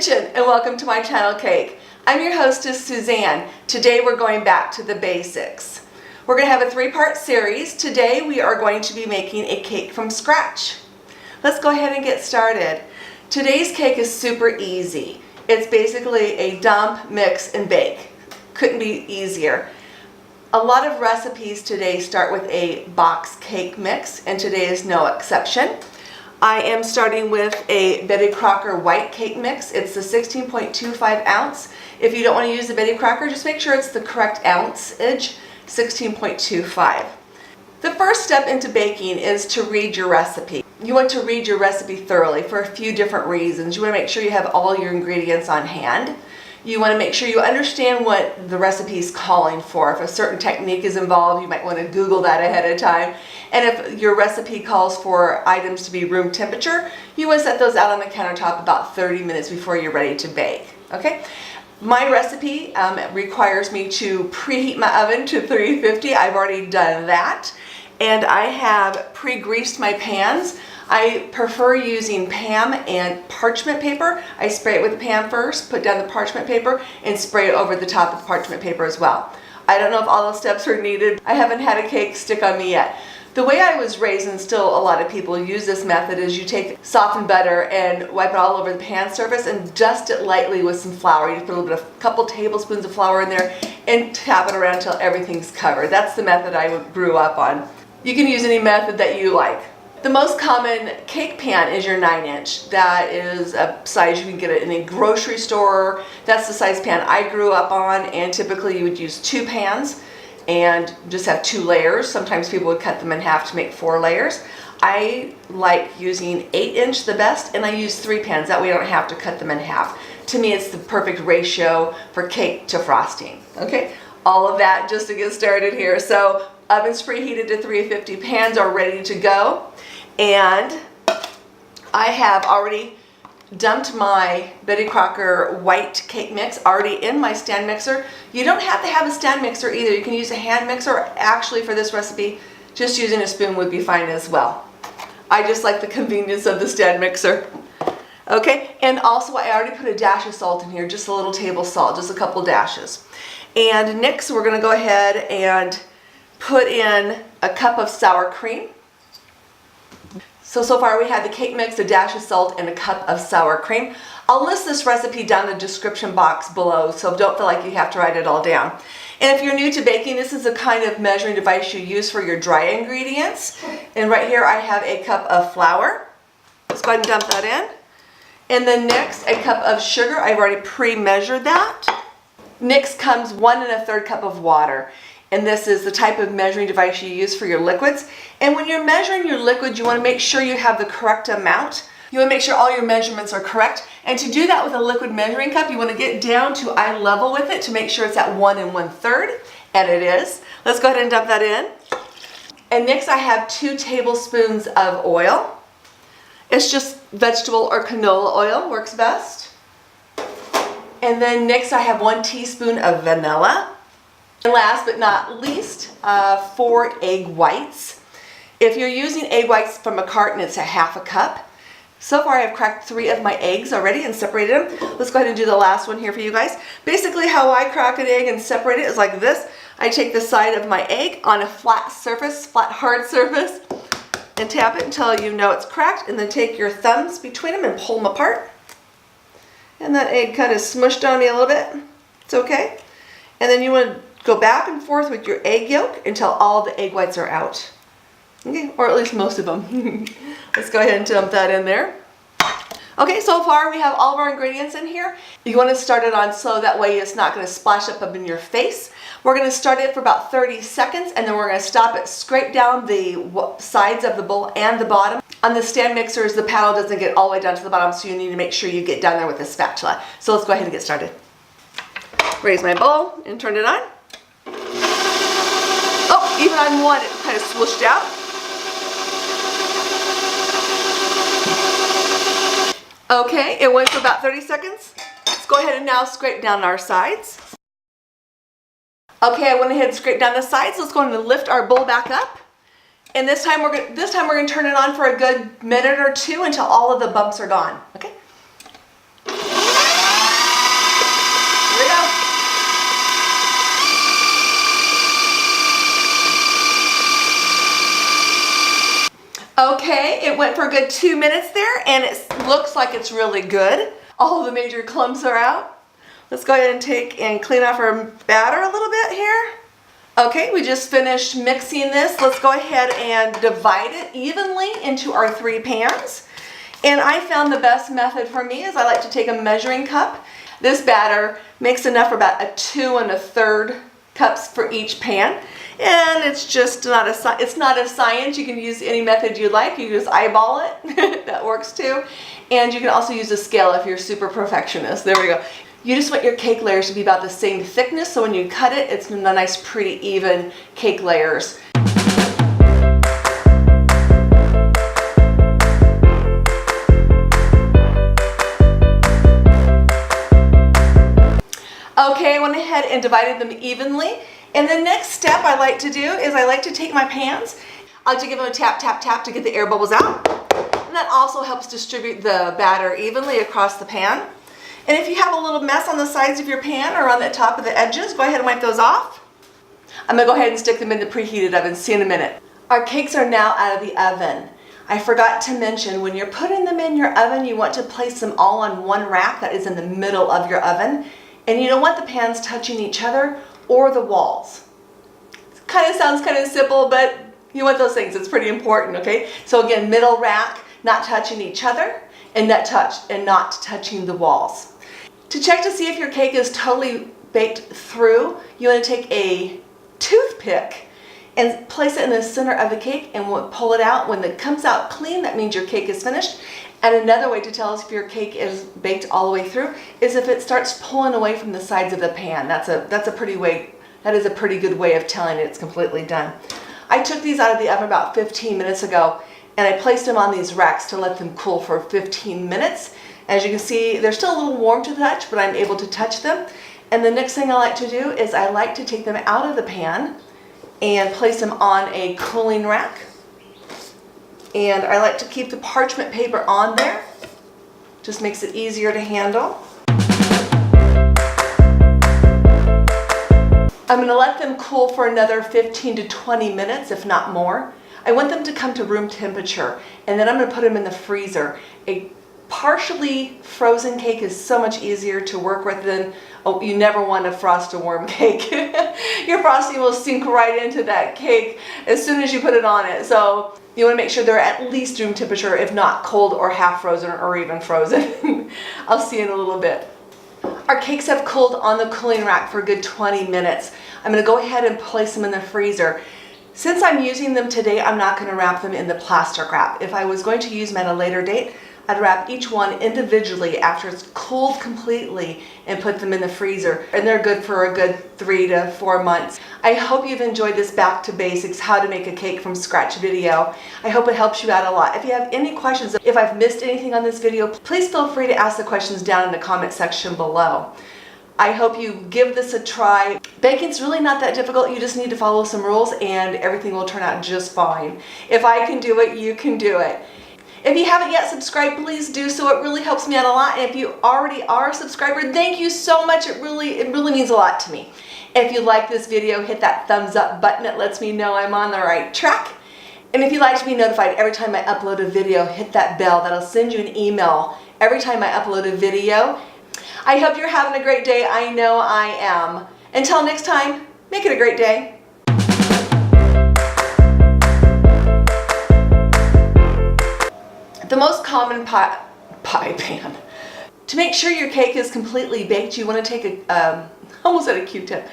kitchen and welcome to my channel Cake. I'm your hostess Suzanne. Today we're going back to the basics. We're going to have a three-part series. Today we are going to be making a cake from scratch. Let's go ahead and get started. Today's cake is super easy. It's basically a dump, mix, and bake. Couldn't be easier. A lot of recipes today start with a box cake mix, and today is no exception. I am starting with a Betty Crocker white cake mix. It's the 16.25 ounce. If you don't want to use the Betty Crocker, just make sure it's the correct ounceage, 16.25. The first step into baking is to read your recipe. You want to read your recipe thoroughly for a few different reasons. You want to make sure you have all your ingredients on hand. You want to make sure you understand what the recipe is calling for. If a certain technique is involved, you might want to Google that ahead of time. And if your recipe calls for items to be room temperature, you want to set those out on the countertop about 30 minutes before you're ready to bake. Okay? My recipe requires me to preheat my oven to 350. I've already done that. And I have pre-greased my pans. I prefer using Pam and parchment paper. I spray it with the Pam first, put down the parchment paper, and spray it over the top of the parchment paper as well. I don't know if all those steps are needed. I haven't had a cake stick on me yet. The way I was raised, and still a lot of people use this method, is you take softened butter and wipe it all over the pan surface and dust it lightly with some flour. You put a couple tablespoons of flour in there and tap it around until everything's covered. That's the method I grew up on. You can use any method that you like. The most common cake pan is your 9-inch. That is a size you can get it in a grocery store. That's the size pan I grew up on, and typically you would use 2 pans and just have 2 layers. Sometimes people would cut them in half to make 4 layers. I like using 8-inch the best, and I use 3 pans. That way I don't have to cut them in half. To me, it's the perfect ratio for cake to frosting. Okay, all of that just to get started here. So oven's preheated to 350, pans are ready to go. And I have already dumped my Betty Crocker white cake mix already in my stand mixer. You don't have to have a stand mixer either. You can use a hand mixer. Actually, for this recipe, just using a spoon would be fine as well. I just like the convenience of the stand mixer. Okay, and also I already put a dash of salt in here, just a little table salt, just a couple dashes. And next we're going to go ahead and put in a cup of sour cream. So far we have the cake mix, a dash of salt, and a cup of sour cream. I'll list this recipe down in the description box below, so don't feel like you have to write it all down. And if you're new to baking, this is the kind of measuring device you use for your dry ingredients. And right here I have a cup of flour. Let's go ahead and dump that in. And then next, a cup of sugar. I've already pre-measured that. Next comes 1 1/3 cup of water. And this is the type of measuring device you use for your liquids. And when you're measuring your liquids, you want to make sure you have the correct amount. You want to make sure all your measurements are correct. And to do that with a liquid measuring cup, you want to get down to eye level with it to make sure it's at 1 1/3. And it is. Let's go ahead and dump that in. And next I have 2 tablespoons of oil. It's just vegetable or canola oil, works best. And then next I have 1 teaspoon of vanilla. And last but not least, 4 egg whites. If you're using egg whites from a carton, it's a 1/2 cup. So far I've cracked 3 of my eggs already and separated them. Let's go ahead and do the last one here for you guys. Basically how I crack an egg and separate it is like this. I take the side of my egg on a flat surface, flat hard surface, and tap it until you know it's cracked, and then take your thumbs between them and pull them apart. And that egg kind of smushed on me a little bit. It's okay. And then you want to go back and forth with your egg yolk until all the egg whites are out. Okay, or at least most of them. Let's go ahead and dump that in there. Okay, so far we have all of our ingredients in here. You want to start it on slow, that way it's not going to splash up in your face. We're going to start it for about 30 seconds, and then we're going to stop it, scrape down the sides of the bowl and the bottom. On the stand mixers, the paddle doesn't get all the way down to the bottom, so you need to make sure you get down there with a spatula. So let's go ahead and get started. Raise my bowl and turn it on. Oh, even on one, it kind of swooshed out. Okay, it went for about 30 seconds. Let's go ahead and now scrape down our sides. Okay, I went ahead and scraped down the sides. Let's go ahead and lift our bowl back up. And this time we're going to turn it on for a good minute or 2 until all of the bumps are gone. Okay? Okay, it went for a good 2 minutes there, and it looks like it's really good. All the major clumps are out. Let's go ahead and take and clean off our batter a little bit here. Okay, we just finished mixing this. Let's go ahead and divide it evenly into our 3 pans. And I found the best method for me is I like to take a measuring cup. This batter makes enough for about 2 1/3 cups for each pan. And it's just not a science. You can use any method you like. You just eyeball it. That works too. And you can also use a scale if you're super perfectionist. There we go. You just want your cake layers to be about the same thickness, so when you cut it, it's a nice, pretty, even cake layers. Okay, I went ahead and divided them evenly. And the next step I like to do is I like to take my pans. I like to give them a tap, tap, tap to get the air bubbles out. And that also helps distribute the batter evenly across the pan. And if you have a little mess on the sides of your pan or on the top of the edges, go ahead and wipe those off. I'm gonna go ahead and stick them in the preheated oven. See you in a minute. Our cakes are now out of the oven. I forgot to mention, when you're putting them in your oven, you want to place them all on one rack that is in the middle of your oven. And you don't want the pans touching each other or the walls. It kind of sounds kind of simple, but you want those things. It's pretty important, okay? So again, middle rack, not touching each other, and not touching the walls. To check to see if your cake is totally baked through, you want to take a toothpick and place it in the center of the cake and pull it out. When it comes out clean, that means your cake is finished. And another way to tell us if your cake is baked all the way through is if it starts pulling away from the sides of the pan. That is a pretty good way of telling it's completely done. I took these out of the oven about 15 minutes ago, and I placed them on these racks to let them cool for 15 minutes. As you can see, they're still a little warm to the touch, but I'm able to touch them. And the next thing I like to do is I like to take them out of the pan and place them on a cooling rack. And I like to keep the parchment paper on there. Just makes it easier to handle. I'm going to let them cool for another 15 to 20 minutes, if not more. I want them to come to room temperature, and then I'm going to put them in the freezer. A partially frozen cake is so much easier to work with than, you never want to frost a warm cake. Your frosting will sink right into that cake as soon as you put it on it. So you want to make sure they're at least room temperature, if not cold or half frozen or even frozen. I'll see you in a little bit. Our cakes have cooled on the cooling rack for a good 20 minutes. I'm going to go ahead and place them in the freezer. Since I'm using them today, I'm not going to wrap them in the plastic wrap. If I was going to use them at a later date, I'd wrap each one individually after it's cooled completely and put them in the freezer. And they're good for a good 3 to 4 months. I hope you've enjoyed this back to basics, how to make a cake from scratch video. I hope it helps you out a lot. If you have any questions, if I've missed anything on this video, please feel free to ask the questions down in the comment section below. I hope you give this a try. Baking's really not that difficult. You just need to follow some rules and everything will turn out just fine. If I can do it, you can do it. If you haven't yet subscribed, please do so. It really helps me out a lot. And if you already are a subscriber, thank you so much. It really means a lot to me. If you like this video, hit that thumbs up button. It lets me know I'm on the right track. And if you'd like to be notified every time I upload a video, hit that bell. That'll send you an email every time I upload a video. I hope you're having a great day. I know I am. Until next time, make it a great day. The most common pie pan. To make sure your cake is completely baked, you want to take almost at a Q-tip.